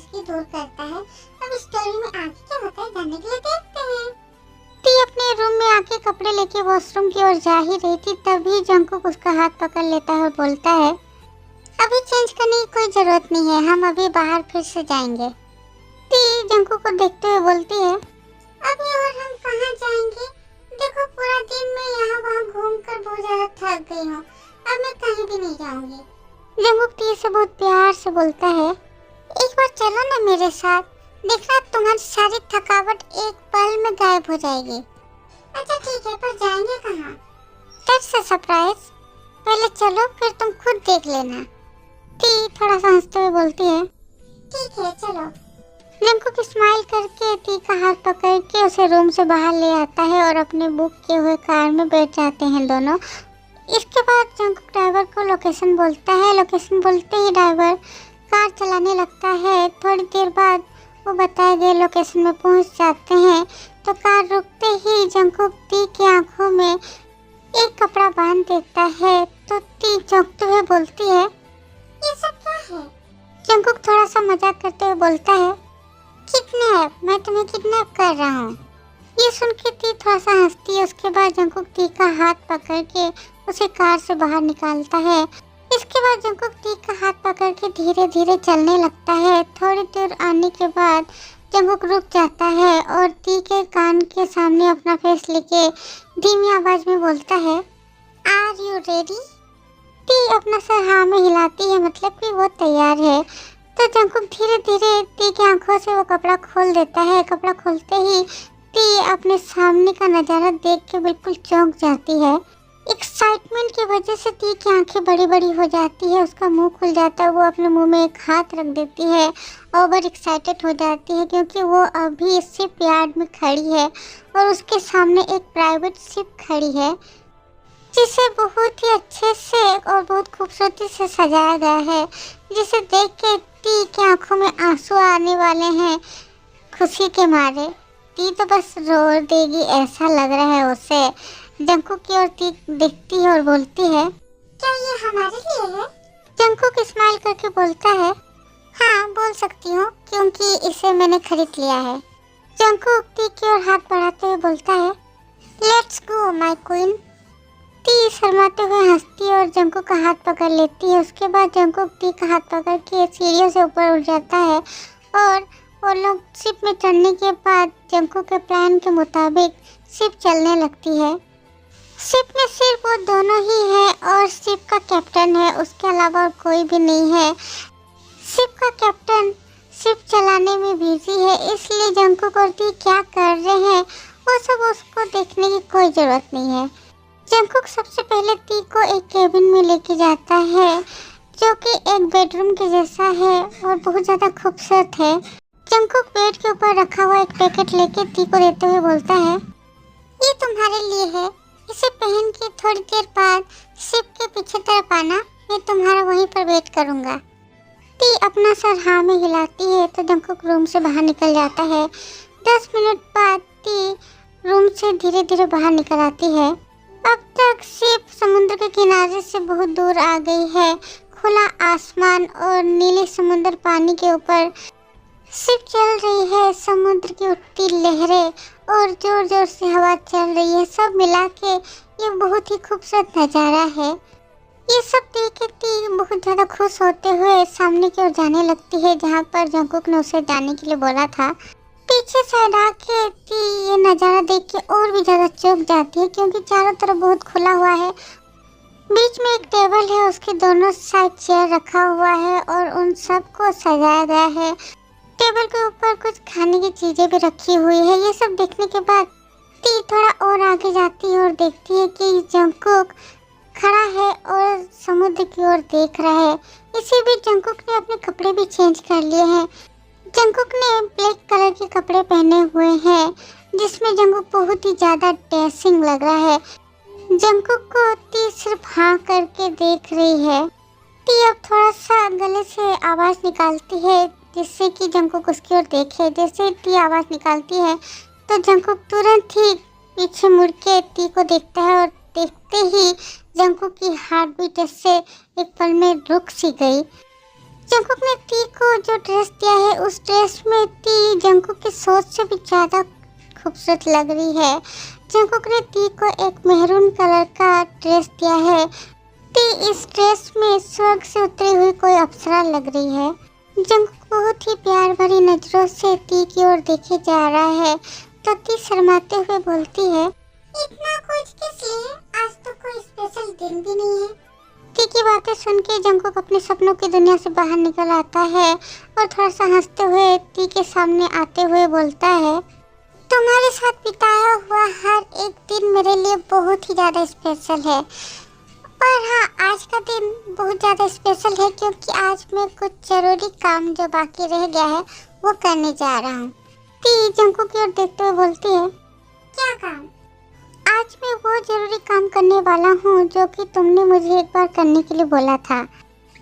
नाराजगी दूर करता है। अब स्टोरी में आगे क्या होता है जानने के लिए देखते हैं। टी अपने रूम में आके कपड़े लेके वॉशरूम की ओर जा ही रही थी, तभी जंकुक उसका हाथ पकड़ लेता है और बोलता है, अभी चेंज करने की कोई जरूरत नहीं है, हम अभी बाहर फिर से जाएंगे। टी जंकुक को देखते हुए बोलती है, अभी और हम कहाँ जाएंगे? देखो पूरा दिन मैं यहाँ वहाँ घूमकर बहुत ज्यादा थक गई हूँ, अब मैं कहीं भी नहीं जाऊंगी। जंकुक टी से बहुत प्यार से बोलता है, एक बार चलो ना मेरे साथ, देखना तुम्हारी सारी थकावट एक पल में गायब हो जाएगी। अच्छा ठीक है, पर जाएंगे कहाँ? दैट्स अ सरप्राइज, पहले चलो फिर तुम खुद देख लेना। टी थोड़ा सा हंसते हुए बोलती है, ठीक है चलो। जंकुक स्माइल करके टी का हाथ पकड़ के उसे रूम से बाहर ले आता है और अपने बुक किए हुए कार में बैठ जाते हैं दोनों। इसके बाद जंकुक ड्राइवर को लोकेशन बोलता है। लोकेशन बोलते ही ड्राइवर कार चलाने लगता है। थोड़ी देर बाद वो बताए गए लोकेशन में पहुंच जाते हैं तो कार रुकते ही जंकुक टी की आंखों में एक कपड़ा बांध देता है तो टी चौंकते हुए बोलती है, ये सब क्या है? जंकुक थोड़ा सा मजाक करते हुए बोलता है, किडनैप, मैं तुम्हें किडनैप कर रहा हूँ। ये सुन के टी थोड़ा सा हंसती है। उसके बाद जंकुक टी का हाथ पकड़ के उसे कार से बाहर निकालता है। इसके बाद जंकुक टी का हाथ पकड़ के धीरे धीरे चलने लगता है। थोड़ी दूर आने के बाद जंकुक रुक जाता है और टी के कान के सामने अपना फेस लेके धीमी आवाज में बोलता है, आर यू रेडी? टी अपना सर हाँ में हिलाती है, मतलब कि वो तैयार है। तो जंकुक धीरे धीरे टी की आंखों से वो कपड़ा खोल देता है। कपड़ा खोलते ही टी अपने सामने का नज़ारा देख के बिल्कुल चौंक जाती है। एक्साइटमेंट की वजह से टी की आंखें बड़ी बड़ी हो जाती है, उसका मुंह खुल जाता है। वो अपने मुंह में एक हाथ रख देती है, ओवर एक्साइटेड हो जाती है क्योंकि वो अभी शिप यार्ड में खड़ी है और उसके सामने एक प्राइवेट शिप खड़ी है जिसे बहुत ही अच्छे से और बहुत खूबसूरती से सजाया गया है, जिसे देख के टी की आंखों में आंसू आने वाले हैं खुशी के मारे। टी तो बस रो देगी ऐसा लग रहा है उसे। जंकुक की ओर टी देखती है और बोलती है, क्या ये हमारे लिए है? जंकुक स्माइल करके बोलता है, हाँ बोल सकती हूँ क्योंकि इसे मैंने खरीद लिया है। जंकुक टी की ओर हाथ बढ़ाते हुए बोलता है, let's go my queen. T शर्माते हुए हंसती है और जंकुक का हाथ पकड़ लेती है। उसके बाद जंकुक टी का हाथ पकड़ के सीढ़ियों से ऊपर उठ जाता है और वो लोग शिप में चढ़ने के बाद जंकुक के प्लान के मुताबिक शिप चलने लगती है। शिप में सिर्फ वो दोनों ही है और शिप का कैप्टन है, उसके अलावा और कोई भी नहीं है। शिप का कैप्टन शिप चलाने में बिजी है, इसलिए जंकुक और टी क्या कर रहे हैं वो सब उसको देखने की कोई जरूरत नहीं है। जंकुक सबसे पहले टी को एक केबिन में लेके जाता है जो कि एक बेडरूम के जैसा है और बहुत ज़्यादा खूबसूरत है। जंकुक बेड के ऊपर रखा हुआ एक पैकेट लेके टी को देते हुए बोलता है, ये तुम्हारे लिए है, इसे पहन के थोड़ी देर बाद शिप के पीछे तरफ आना, मैं तुम्हारा वहीं पर वेट करूँगा। टी अपना सर हाँ में हिलाती है तो जंकुक रूम से बाहर निकल जाता है। 10 मिनट बाद टी रूम से धीरे धीरे बाहर निकल आती है। अब तक शिप समुद्र के किनारे से बहुत दूर आ गई है। खुला आसमान और नीले समुद्र पानी के ऊपर शिप चल रही है। समुद्र की उठती लहरें और जोर जोर से हवा चल रही है, सब मिला के ये बहुत ही खूबसूरत नज़ारा है। ये सब देख के टी बहुत ज़्यादा खुश होते हुए सामने की ओर जाने लगती है जहाँ पर जंकुक ने उसे जाने के लिए बोला था। पीछे साइड आके टी ये नज़ारा देख के और भी ज़्यादा चौंक जाती है क्योंकि चारों तरफ बहुत खुला हुआ है। बीच में एक टेबल है, उसके दोनों साइड चेयर रखा हुआ है और उन सबको सजाया गया है। टेबल के ऊपर कुछ खाने की चीज़ें भी रखी हुई है। ये सब देखने के बाद टी थोड़ा और आगे जाती है और देखती है कि जंकुक खड़ा है और समुद्र की ओर देख रहा है। इसी बीच जंकुक ने अपने कपड़े भी चेंज कर लिए हैं। जंकुक ने ब्लैक कलर के कपड़े पहने हुए हैं जिसमें जंकुक बहुत ही ज़्यादा डैशिंग लग रहा है। जंकुक को टी सिर्फ हाँ करके देख रही है। टी अब थोड़ा सा गले से आवाज़ निकालती है जिससे कि जंकुक उसकी ओर देखे। जैसे टी आवाज़ निकालती है तो जंकुक तुरंत ही पीछे मुड़ के टी को देखता है और देखते ही जंकुक की हार्ट बीट से एक पल में रुक सी गई। जंकुक ने टी को जो ड्रेस दिया है उस ड्रेस में टी जंकुक की सोच से भी ज़्यादा खूबसूरत लग रही है। जंकुक ने टी को एक मेहरून कलर का ड्रेस दिया है। टी इस ड्रेस में स्वर्ग से उतरी हुई कोई अप्सरा लग रही है। जंकुक बहुत ही प्यार भरी नजरों से टी की ओर देखे जा रहा है तो टी शर्माते हुए बोलती है, इतना कुछ किस लिए? आज तो कोई स्पेशल दिन भी नहीं है। टी की बातें सुन के जंकुक अपने सपनों की दुनिया से बाहर निकल आता है और थोड़ा सा हंसते हुए टी के सामने आते हुए बोलता है, तुम्हारे साथ बिताया हुआ हर एक दिन मेरे लिए बहुत ही ज़्यादा स्पेशल है। और हाँ, आज का दिन बहुत ज़्यादा स्पेशल है क्योंकि आज मैं कुछ ज़रूरी काम जो बाकी रह गया है वो करने जा रहा हूँ। टी जंकुक की ओर देखते हुए बोलती है, क्या काम? आज मैं वो जरूरी काम करने वाला हूँ जो कि तुमने मुझे एक बार करने के लिए बोला था।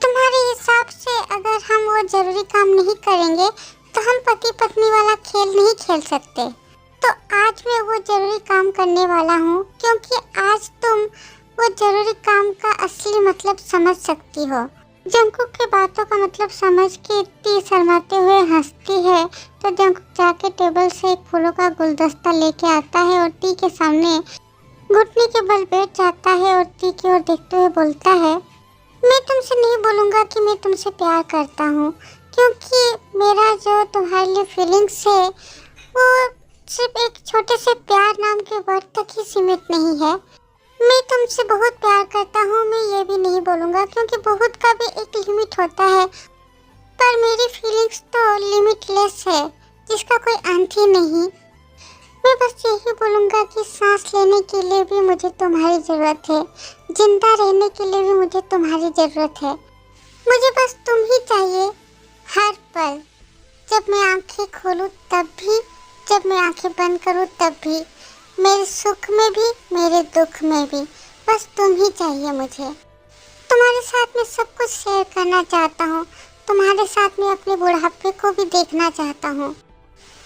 तुम्हारे हिसाब से अगर हम वो जरूरी काम नहीं करेंगे तो हम पति पत्नी वाला खेल नहीं खेल सकते। तो आज मैं वो जरूरी काम करने वाला हूँ क्योंकि आज तुम वो जरूरी काम का असली मतलब समझ सकती हो। जंकुक की बातों का मतलब समझ के टी शर्माते हुए हंसती है तो जंकुक जाके टेबल से एक फूलों का गुलदस्ता लेके आता है और टी के सामने घुटने के बल बैठ जाता है और टी की ओर देखते हुए बोलता है, मैं तुमसे नहीं बोलूँगा कि मैं तुमसे प्यार करता हूँ क्योंकि मेरा जो तुम्हारे लिए फीलिंग्स है वो सिर्फ एक छोटे से प्यार नाम के वर्ड तक ही सीमित नहीं है। मैं तुमसे बहुत प्यार करता हूँ, मैं ये भी नहीं बोलूँगा क्योंकि बहुत का भी एक लिमिट होता है, पर मेरी फीलिंग्स तो लिमिटलेस है जिसका कोई अंत ही नहीं। मैं बस यही बोलूँगा कि सांस लेने के लिए भी मुझे तुम्हारी ज़रूरत है, जिंदा रहने के लिए भी मुझे तुम्हारी ज़रूरत है। मुझे बस तुम ही चाहिए हर पल, जब मैं आँखें खोलूँ तब भी, जब मैं आँखें बंद करूँ तब भी, मेरे सुख में भी मेरे दुख में भी, बस तुम ही चाहिए मुझे। तुम्हारे साथ मैं सब कुछ शेयर करना चाहता हूँ, तुम्हारे साथ मैं अपने बुढ़ापे को भी देखना चाहता हूँ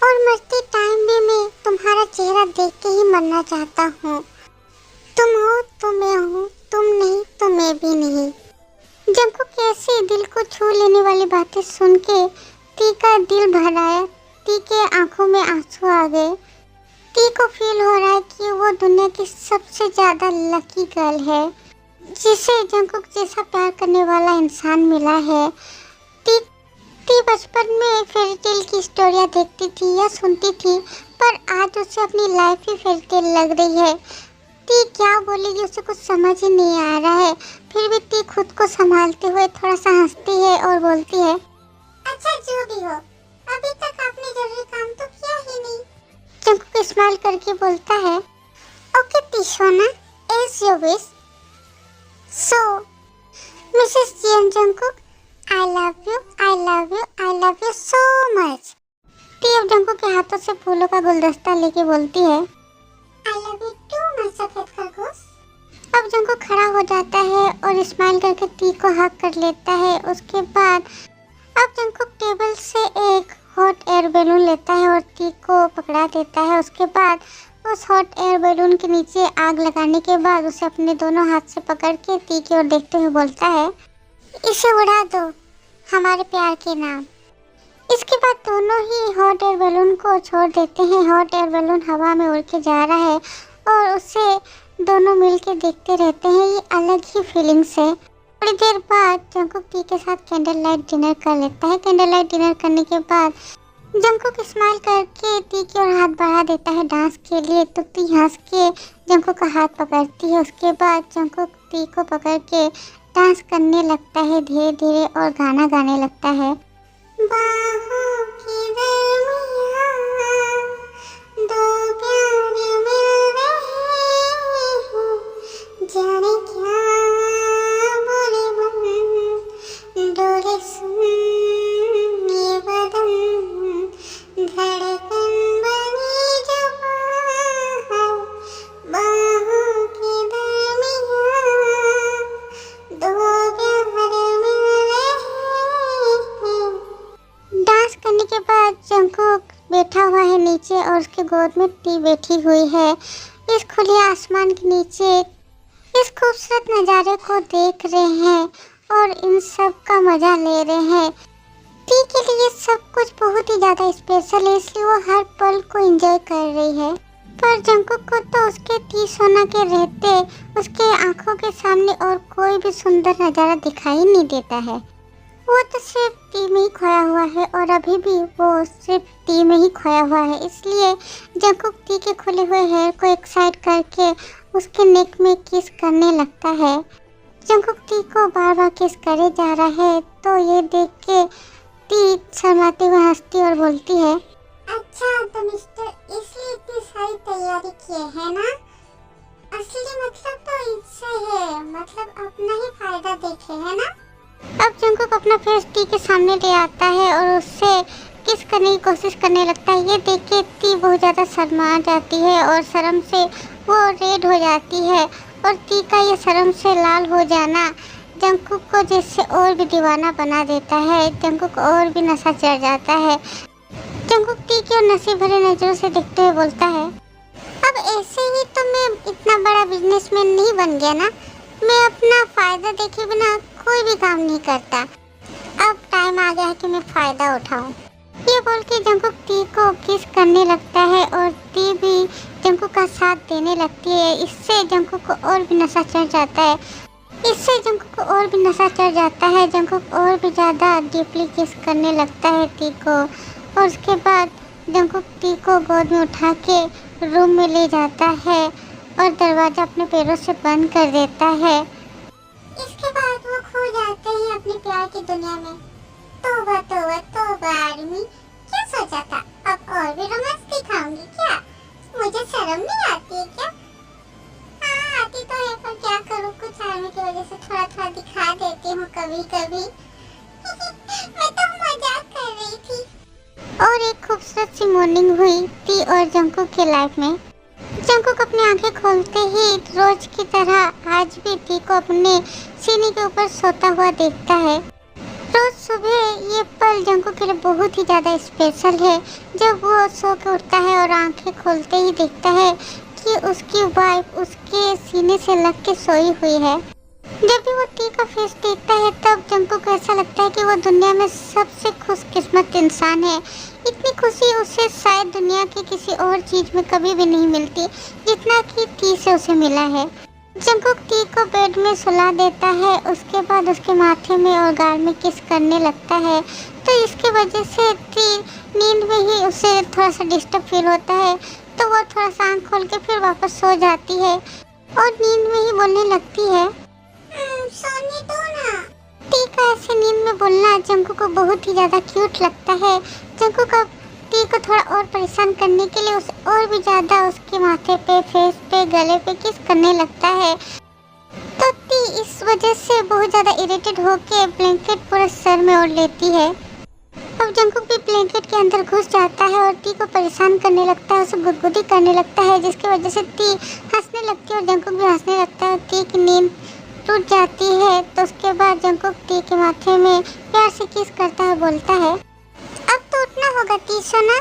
और मरते टाइम भी मैं तुम्हारा चेहरा देख के ही मरना चाहता हूँ। तुम हो तो मैं हूँ, तुम नहीं तो मैं भी नहीं। जंकुक कैसे दिल को छू लेने वाली बातें सुन के टी का दिल भर आया। टी के आंखों में आंसू आ गए। टी को फील हो रहा है कि वो दुनिया की सबसे ज़्यादा लकी गर्ल है जिसे जंकुक जैसा प्यार करने वाला इंसान मिला है। टी बचपन में फेरी टेल की स्टोरियाँ देखती थी या सुनती थी, पर आज उसे अपनी लाइफ ही फेरी टेल लग रही है। टी क्या बोलेगी उसे कुछ समझ ही नहीं आ रहा है, फिर भी टी खुद को संभालते हुए थोड़ा सा हंसती है और बोलती है, अच्छा जो भी हो, अभी तक आपने जरूरी काम तो किया ही नहीं। जंकुक स्माइल करके बोलता है, ओके टीशोना, as your wish. So Mrs Jeon Jungkook, I love you, I love you, I love you so much। T अब जंकुक के हाथों से फूलों का गुलदस्ता लेके बोलती है, I love you too my सफेद खरगोश। अब जंकुक खड़ा हो जाता है और स्माइल करके टी को हग कर लेता है। उसके बाद अब जंकुक टेबल से एक हॉट एयर बैलून लेता है और टी को पकड़ा देता है। उसके बाद उस हॉट एयर बैलून के नीचे आग लगाने के बाद उसे अपने दोनों हाथ से पकड़ के टी की ओर देखते हुए बोलता है, इसे उड़ा दो हमारे प्यार के नाम। इसके बाद दोनों ही हॉट एयर बैलून को छोड़ देते हैं। हॉट एयर बैलून हवा में उड़ के जा रहा है और उसे दोनों मिलके देखते रहते हैं। ये अलग ही फीलिंग्स है। थोड़ी देर बाद जंकुक टी के साथ कैंडल लाइट डिनर कर लेता है। कैंडल लाइट डिनर करने के बाद जंकुक स्माइल करके टी की ओर हाथ बढ़ा देता है डांस के लिए, तो टी हंस के जंकुक का हाथ पकड़ती है। उसके बाद जंकुक टी को पकड़ के डांस करने लगता है धीरे धीरे और गाना गाने लगता है, बाहों की दरमियाँ दो प्यार मिल रहे हैं, जाने क्या बोले मन, डोले सुन ये बदन, धड़कन बनी जुबां, बाहों की दरमियाँ दो प्यार मिल रहे हैं। डांस करने के बाद जंकुक बैठा हुआ है नीचे और उसके गोद में टी बैठी हुई है। इस खुले आसमान के नीचे इस खूबसूरत नज़ारे को देख रहे हैं और इन सब का मजा ले रहे हैं। टी के लिए सब कुछ बहुत ही ज्यादा स्पेशल है, इसलिए वो हर पल को एंजॉय कर रही है। पर जंकुक को तो उसके टी सोना के रहते उसके आंखों के सामने और कोई भी सुंदर नज़ारा दिखाई नहीं देता है। वो तो सिर्फ टी में ही खोया हुआ है और अभी भी वो सिर्फ टी में ही खोया हुआ है। इसलिए जंकुक टी के खुले हुए हेयर को एक साइड करके उसके नेक में किस करने लगता है। जंकुक टी को बार बार किस करे जा रहा है, तो ये देख के टी शर्माते हुए हंसती और बोलती है, अच्छा तो मिस्टर इसलिए इतनी सारी तैयारी किए है ना। असली मतलब तो इससे है, मतलब अपना ही फायदा देखे है ना। अब जंकुक अपना फेस टी के सामने ले आता है और उससे किस करने की कोशिश करने लगता है। ये देख के टी बहुत ज़्यादा शर्मा जाती है और शर्म से वो रेड हो जाती है और टी का ये शर्म से लाल हो जाना जंकुक को जैसे और भी दीवाना बना देता है। जंकुक और भी नशा चढ़ जाता है। जंकुक टी की और नशे भरे नजरों से देखते हुए बोलता है, अब ऐसे ही तो मैं इतना बड़ा बिजनेसमैन नहीं बन गया ना। मैं अपना फायदा देखे बिना कोई भी काम नहीं करता। अब टाइम आ गया है कि मैं फायदा उठाऊं। ये बोल के जंकुक टी को किस करने लगता है और टी भी जंकुक का साथ देने लगती है। इससे जंकुक को और भी नशा चढ़ जाता है। जंकुक और भी ज़्यादा डीपली किस करने लगता है टी को और उसके बाद जंकुक टी को गोद में उठा के रूम में ले जाता है और दरवाज़ा अपने पैरों से बंद कर देता है। इसके बाद वो खो जाते हैं अपने प्यार की दुनिया में। तौबा तौबा तौबा आदमी, क्या सोचा था अब और भी रोमांस दिखाऊंगी क्या। मुझे शर्म नहीं आती है क्या। हाँ आती तो है, पर क्या करूँ, कुछ आर्मी की वजह से थोड़ा थोड़ा दिखा देती हूँ कभी कभी। मैं तो मजाक कर रही थी। और एक खूबसूरत सी मॉर्निंग हुई टी और जंकुक के लाइफ में। जंकुक अपनी आंखें खोलते ही रोज की तरह आज भी टी को अपने सीने के ऊपर सोता हुआ देखता है। रोज सुबह ये पल जंकुक के लिए बहुत ही ज़्यादा स्पेशल है, जब वो सो के उठता है और आंखें खोलते ही देखता है कि उसकी वाइफ उसके सीने से लग के सोई हुई है। जब भी वो टी का फेस देखता है तब जंकुक को ऐसा लगता है कि वो दुनिया में सबसे खुशकिस्मत इंसान है। इतनी खुशी उसे शायद दुनिया की किसी और चीज़ में कभी भी नहीं मिलती जितना कि टी से उसे मिला है। जंकुक टी को बेड में सुला देता है, उसके बाद उसके माथे में और गाल में किस करने लगता है। तो इसके वजह से टी नींद में ही उसे थोड़ा सा डिस्टर्ब फील होता है, तो वो थोड़ा सा आँख खोल के फिर वापस सो जाती है और नींद में ही बोलने लगती है, सोने दो ना। टी का ऐसे नींद में बोलना जंकुक को बहुत ही ज़्यादा क्यूट लगता है। जंकुक अब टी को थोड़ा और परेशान करने के लिए उसे और भी ज़्यादा उसके माथे पे, फेस पे, गले पे किस करने लगता है। तो टी इस वजह से बहुत ज़्यादा इरिटेट होके ब्लैंकेट पूरे सर में ओढ़ लेती है। अब जंकुक भी ब्लैंकेट के अंदर घुस जाता है और टी को परेशान करने लगता है, उसे गुदगुदी करने लगता है, जिसकी वजह से टी हंसने लगती है और जंकुक भी हंसने लगता है। टी की नींद टूट जाती है। तो उसके बाद जंकुक टी के माथे में प्यार से किस करता है, बोलता है, अब तो उठना होगा टी सोना,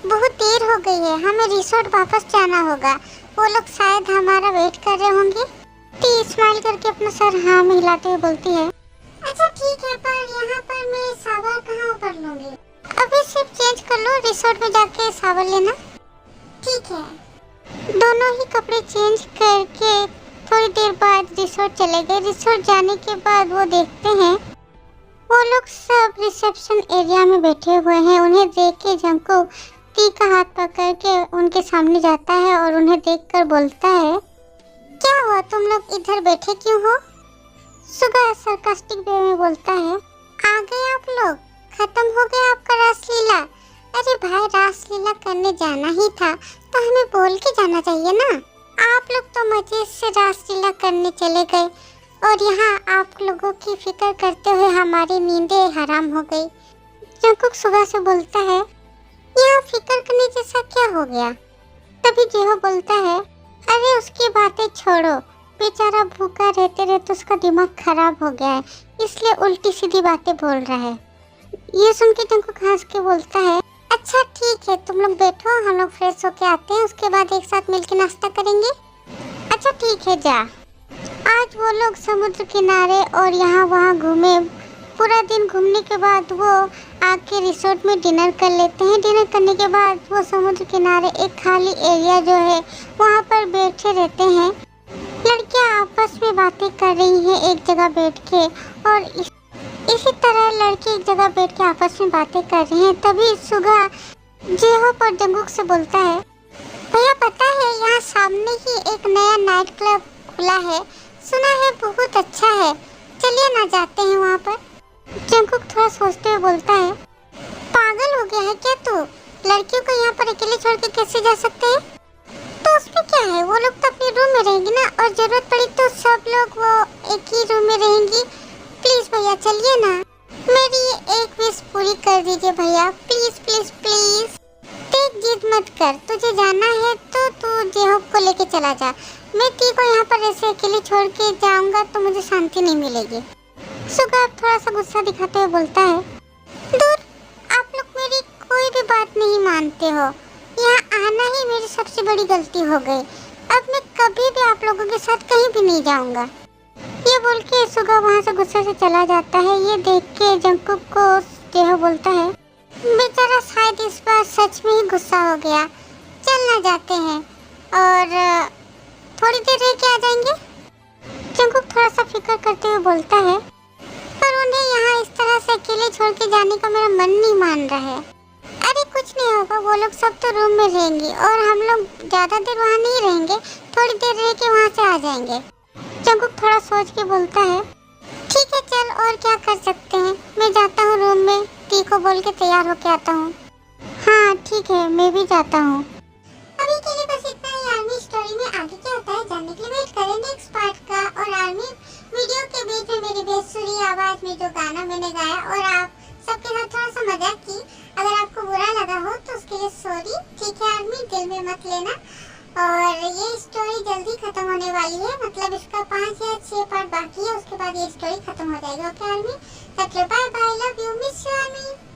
बहुत देर हो गई है, हमें रिसोर्ट वापस जाना होगा, वो लोग शायद हमारा वेट कर रहे होंगे। टी स्माइल करके अपना सर हाँ में हिलाते हुए बोलती है, अच्छा ठीक है, पर यहाँ पर मैं शावर कहाँ कर लूँगी। अभी सिर्फ चेंज कर लो, रिसोर्ट में जाके शावर लेना। ठीक है। दोनों ही कपड़े चेंज करके थोड़ी देर बाद रिसोर्ट चले गए। रिसोर्ट जाने के बाद वो देखते हैं वो लोग सब रिसेप्शन एरिया में बैठे हुए हैं। उन्हें देख के जंकुक टी का हाथ पकड़ के उनके सामने जाता है और उन्हें देखकर बोलता है, क्या हुआ तुम लोग इधर बैठे क्यों हो। सुगा सरकास्टिक वे में बोलता है, आ गए आप लोग, खत्म हो गया आपका रासलीला। अरे भाई रासलीला करने जाना ही था तो हमें बोल के जाना चाहिए ना। आप लोग तो मजे से रासलीला करने चले गए और यहाँ आप लोगों की फिक्र करते हुए हमारी नींदें हराम हो गई। जंकुक सुगा से बोलता है, यहाँ फिक्र करने जैसा क्या हो गया। तभी जेहो बोलता है, अरे उसकी बातें छोड़ो, बेचारा भूखा रहते रहते उसका दिमाग खराब हो गया है, इसलिए उल्टी सीधी बातें बोल रहा है। ये सुन के जंकुक हंस के बोलता है, अच्छा ठीक है तुम लोग बैठो, हम लोग फ्रेश होके आते हैं, उसके बाद एक साथ मिलके नाश्ता करेंगे। अच्छा ठीक है जा। आज वो लोग समुद्र किनारे और यहाँ वहाँ घूमे। पूरा दिन घूमने के बाद वो आके रिसोर्ट में डिनर कर लेते हैं। डिनर करने के बाद वो समुद्र किनारे एक खाली एरिया जो है वहाँ पर बैठे रहते हैं। लड़कियाँ आपस में बातें कर रही हैं एक जगह बैठ के, और इसी तरह लड़के एक जगह बैठ के आपस में बातें कर रहे हैं। तभी सुगा जेहोप और जंगकुक से बोलता है, भैया पता है यहाँ सामने ही एक नया नाइट क्लब खुला है, सुना है बहुत अच्छा है, चलिए ना जाते हैं वहाँ पर। जंगकुक थोड़ा सोचते हुए बोलता है, पागल हो गया है क्या तू? लड़कियों को यहाँ पर अकेले छोड़ के कैसे जा सकते हैं? तो उसमें क्या है, वो लोग तो अपने रूम में रहेंगी ना, और जरूरत पड़ी तो सब लोग वो एक ही रूम में रहेंगी। प्लीज भैया चलिए ना, मेरी ये एक विश पूरी कर दीजिए भैया, प्लीज प्लीज प्लीज। देख जिद मत कर, तुझे जाना है तो तू जेहोप को लेके चला जा। मैं ती को यहाँ पर ऐसे अकेले छोड़ के जाऊंगा तो मुझे शांति नहीं मिलेगी। सुगा थोड़ा सा गुस्सा दिखाते हुए बोलता है, दूर, आप लोग मेरी कोई भी बात नहीं मानते हो। यहाँ आना ही मेरी सबसे बड़ी गलती हो गई। अब मैं कभी भी आप लोगों के साथ कहीं भी नहीं जाऊंगा। ये बोल के सुगा वहाँ से गुस्से से चला जाता है। ये देख के जंगकुक को जेहो बोलता है, बेचारा शायद इस बार सच में ही गुस्सा हो गया, चलना जाते हैं और थोड़ी देर रह के आ जाएंगे। जंगकुक थोड़ा सा फिक्र करते हुए बोलता है, पर उन्हें यहाँ इस तरह से अकेले छोड़ के जाने का मेरा मन नहीं मान रहा है। अरे कुछ नहीं होगा, वो लोग सब तो रूम में रहेंगे और हम लोग ज़्यादा देर वहाँ नहीं रहेंगे, थोड़ी देर रह के वहाँ से आ जाएंगे। जंगकुक थोड़ा सोच के बोलता है, ठीक है चल, और क्या कर सकते हैं, मैं जाता हूँ रूम में, टी को बोल के तैयार होके आता हूँ। हाँ ठीक है, मैं भी जाता हूँ। अभी के लिए बस इतना ही। आर्मी स्टोरी में आगे क्या होता है जानने के लिए वेट करें नेक्स्ट पार्ट का। और आर्मी वीडियो के बीच में मेरी बेसुरी आवाज में जो गाना मैंने गाया और आप सबके साथ थोड़ा सा मजाक की, अगर आपको बुरा लगा हो तो उसके लिए सॉरी, ठीक है आर्मी, दिल में मत लेना। और ये स्टोरी जल्दी खत्म होने वाली है, मतलब इसका 5 या 6 पार्ट बाकी है, उसके बाद ये स्टोरी खत्म हो जाएगी। Okay army, bye bye, love you, miss you army.